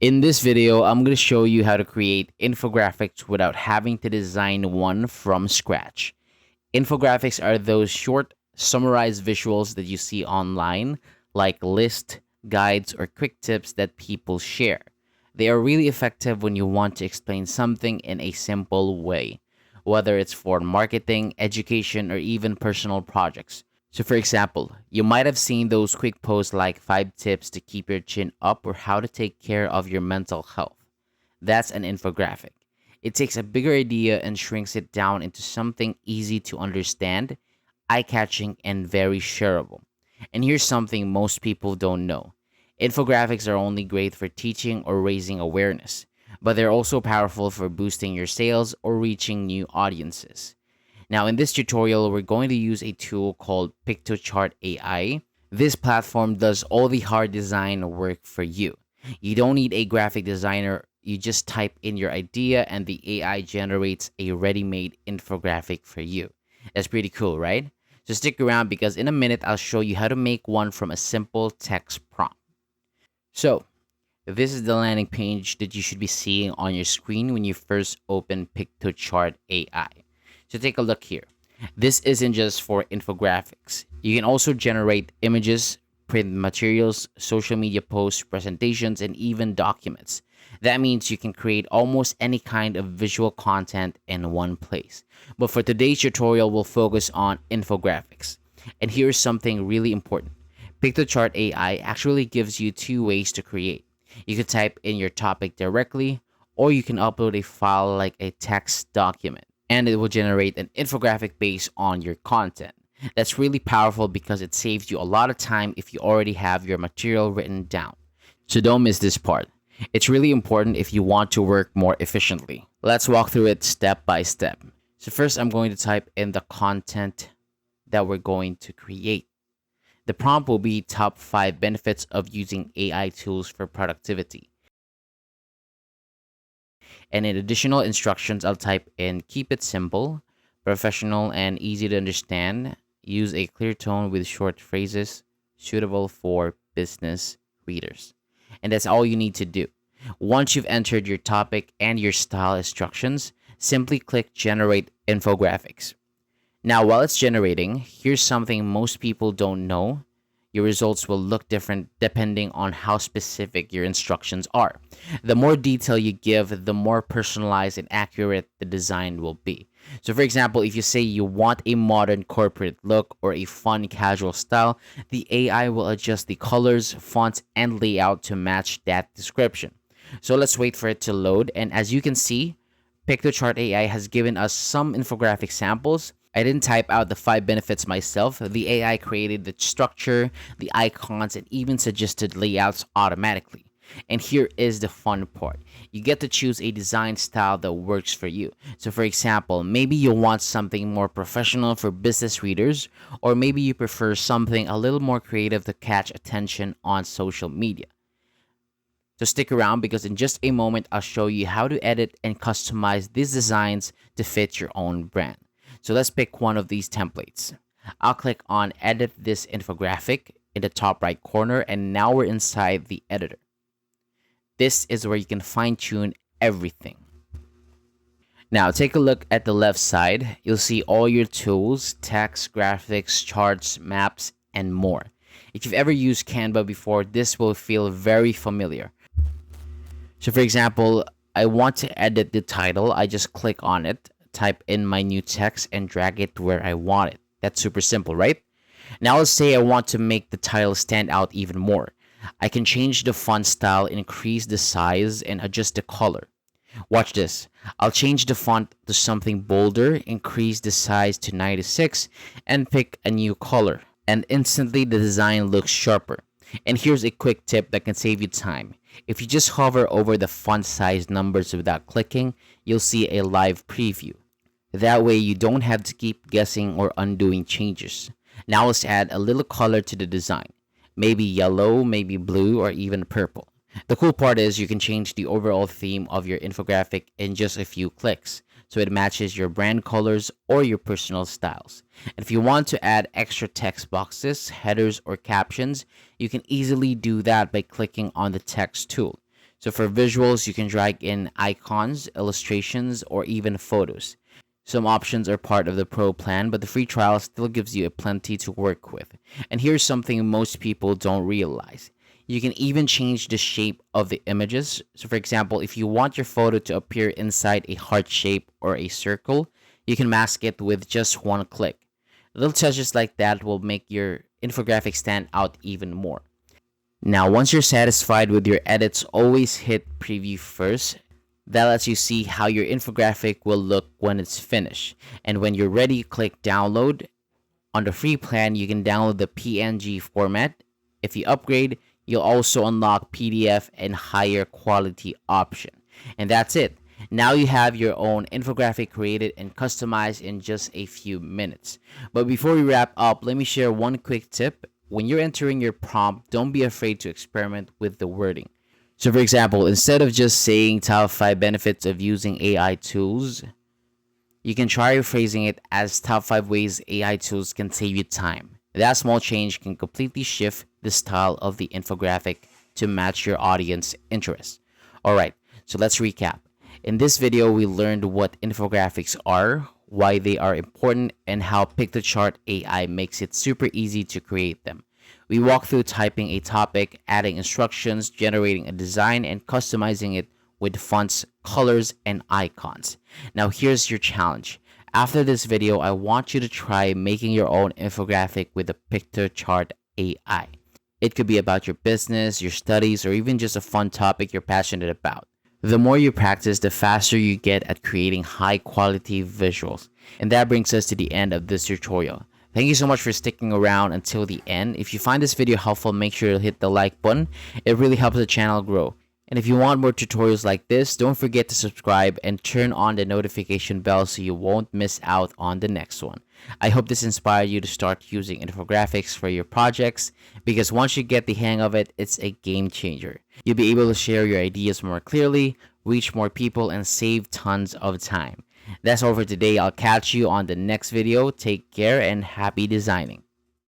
In this video, I'm going to show you how to create infographics without having to design one from scratch. Infographics are those short, summarized visuals that you see online, like lists, guides, or quick tips that people share. They are really effective when you want to explain something in a simple way, whether it's for marketing, education, or even personal projects. So, for example, you might have seen those quick posts like 5 tips to keep your chin up or how to take care of your mental health. That's an infographic. It takes a bigger idea and shrinks it down into something easy to understand, eye catching, and very shareable. And here's something most people don't know: infographics are only great for teaching or raising awareness, but they're also powerful for boosting your sales or reaching new audiences. Now, in this tutorial, we're going to use a tool called Piktochart AI. This platform does all the hard design work for you. You don't need a graphic designer. You just type in your idea and the AI generates a ready-made infographic for you. That's pretty cool, right? So stick around because in a minute, I'll show you how to make one from a simple text prompt. So, this is the landing page that you should be seeing on your screen when you first open Piktochart AI. So take a look here. This isn't just for infographics. You can also generate images, print materials, social media posts, presentations, and even documents. That means you can create almost any kind of visual content in one place. But for today's tutorial, we'll focus on infographics. And here's something really important. Piktochart AI actually gives you two ways to create. You can type in your topic directly, or you can upload a file like a text document, and it will generate an infographic based on your content. That's really powerful because it saves you a lot of time if you already have your material written down. So don't miss this part. It's really important if you want to work more efficiently. Let's walk through it step by step. So first, I'm going to type in the content that we're going to create. The prompt will be top 5 benefits of using AI tools for productivity. And in additional instructions, I'll type in keep it simple, professional, and easy to understand. Use a clear tone with short phrases, suitable for business readers. And that's all you need to do. Once you've entered your topic and your style instructions, simply click Generate Infographics. Now, while it's generating, here's something most people don't know. Your results will look different depending on how specific your instructions are. The more detail you give, the more personalized and accurate the design will be. So, for example, if you say you want a modern corporate look or a fun casual style, the AI will adjust the colors, fonts, and layout to match that description. So, let's wait for it to load. And as you can see, Piktochart AI has given us some infographic samples. I didn't type out the 5 benefits myself. The AI created the structure, the icons, and even suggested layouts automatically. And here is the fun part. You get to choose a design style that works for you. So for example, maybe you want something more professional for business readers, or maybe you prefer something a little more creative to catch attention on social media. So stick around because in just a moment, I'll show you how to edit and customize these designs to fit your own brand. So let's pick one of these templates. I'll click on Edit this infographic in the top right corner, and now we're inside the editor. This is where you can fine-tune everything. Now take a look at the left side. You'll see all your tools, text, graphics, charts, maps, and more. If you've ever used Canva before, this will feel very familiar. So for example, I want to edit the title. I just click on it, type in my new text, and drag it where I want it. That's super simple, right? Now let's say I want to make the title stand out even more. I can change the font style, increase the size, and adjust the color. Watch this. I'll change the font to something bolder, increase the size to 96, and pick a new color. And instantly the design looks sharper. And here's a quick tip that can save you time. If you just hover over the font size numbers without clicking, you'll see a live preview. That way you don't have to keep guessing or undoing changes. Now let's add a little color to the design. Maybe yellow, maybe blue, or even purple. The cool part is you can change the overall theme of your infographic in just a few clicks, so it matches your brand colors or your personal styles. And if you want to add extra text boxes, headers, or captions, you can easily do that by clicking on the text tool. So for visuals, you can drag in icons, illustrations, or even photos. Some options are part of the pro plan, but the free trial still gives you a plenty to work with. And here's something most people don't realize. You can even change the shape of the images. So for example, if you want your photo to appear inside a heart shape or a circle, you can mask it with just one click. Little touches like that will make your infographic stand out even more. Now, once you're satisfied with your edits, always hit preview first. That lets you see how your infographic will look when it's finished. And when you're ready, click download. On the free plan, you can download the PNG format. If you upgrade, you'll also unlock PDF and higher quality option. And that's it. Now you have your own infographic created and customized in just a few minutes. But before we wrap up, let me share one quick tip. When you're entering your prompt, don't be afraid to experiment with the wording. So for example, instead of just saying top 5 benefits of using AI tools, you can try rephrasing it as top 5 ways AI tools can save you time. That small change can completely shift the style of the infographic to match your audience interests. Alright, so let's recap. In this video, we learned what infographics are, why they are important, and how Piktochart AI makes it super easy to create them. We walk through typing a topic, adding instructions, generating a design, and customizing it with fonts, colors, and icons. Now here's your challenge. After this video, I want you to try making your own infographic with the Piktochart AI. It could be about your business, your studies, or even just a fun topic you're passionate about. The more you practice, the faster you get at creating high quality visuals. And that brings us to the end of this tutorial. Thank you so much for sticking around until the end. If you find this video helpful, make sure to hit the like button. It really helps the channel grow. And if you want more tutorials like this, don't forget to subscribe and turn on the notification bell so you won't miss out on the next one. I hope this inspired you to start using infographics for your projects, because once you get the hang of it, it's a game changer. You'll be able to share your ideas more clearly, reach more people, and save tons of time. That's all for today. I'll catch you on the next video. Take care and happy designing.